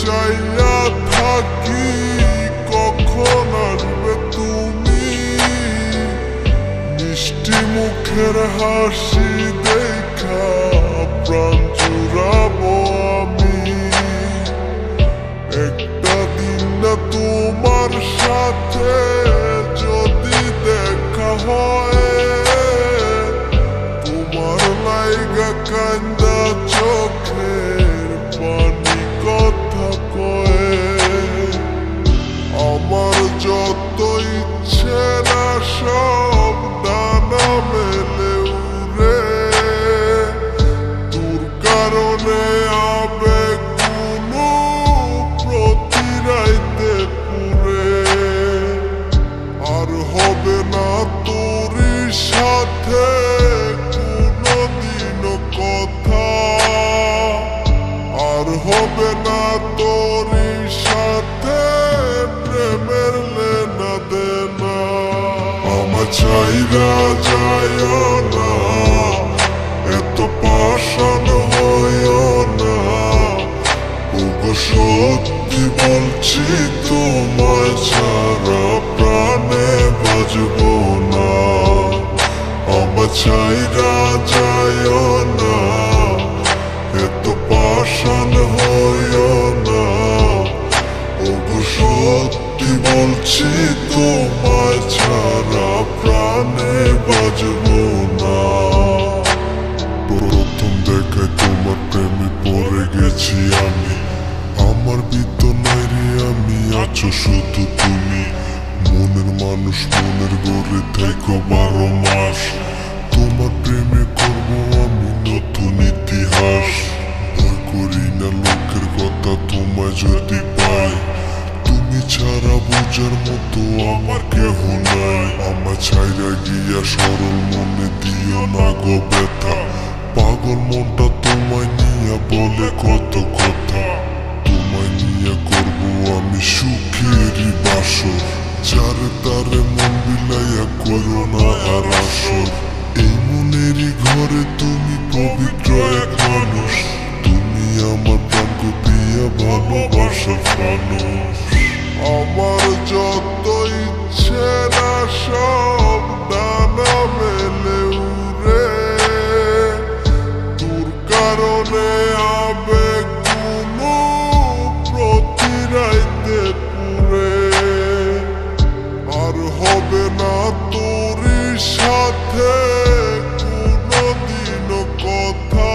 চাইয়া থাকি কখন আসবে তুমি, মিষ্টি মুখের হাসি দেখা প্রাণ জুড়াবো আমি। একটা দিন না তোমার সাথে যদি দেখা হয়, তোমার লাইগা কান্দা চোখের পানি কথা কয়ে। আমার যত ইচ্ছে না সব ডানা মেলে উড়ে, তোর কারণে আবেগ গুলো প্রতি রাইতে পুরে। আর হবে না তোর সাথে কোনদিনও কথা, আর হবে না তোর সাথে প্রেমের লেনা দেনা। আমার চাইরা যায় না, এত পাষাণ হইও না। ওগো সত্যি বলছি তোমায় ছাড়া প্রাণে বাজব না। আমার চাইরা যায় না, এত পাষাণ হইও না। ওগো সত্যি বলছি তোমায় ছাড়া প্রাণে বাজব না। প্রথম দেখায় তোমার প্রেমে পড়ে গেছি আমি, আমার বিদ্যনায় রে আমি, আছো শুধু তুমি। মনের মানুষ মনের গড়ে থাকো 12 মাস, তোমার প্রেমে করবো আমি নতুন ইতিহাস। ভয় করি না লোকের কথা তোমায় যদি পাই, তুমি ছাড়া বোঝার মতো আমার কেহ নাই। আমার ছাইরা গিয়া সরল মনে দিও না গো ব্যথা, পাগল মনটা তোমায় নিয়া বলে কত কথা। তোমায় নিয়া করবো আমি সুখেরই বাসর, যারে তারে মন বিলাইয়া করো না আর আসর। এই মনেরই ঘরে তুমি পবিত্র এক মানুষ, তুমি আমার প্রাণ প্রিয়া ভালোবাসার মানুষ। আমার যত ইচ্ছে না সব ডানা মেলে উড়ে, তোর কারণে আবেগ গুলো প্রতি রাইতে পুরে। আর হবে না তোর সাথে কোনদিনও কথা,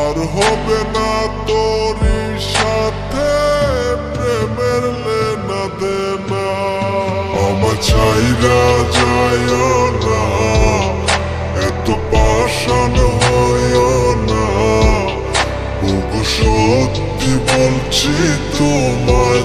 আর হবে না তোর সাথে প্রেমের লেনা দেনা। আমার চাইরা যায় না, এত পাষাণ হইও না। ওগো সত্যি বলছি তোমায়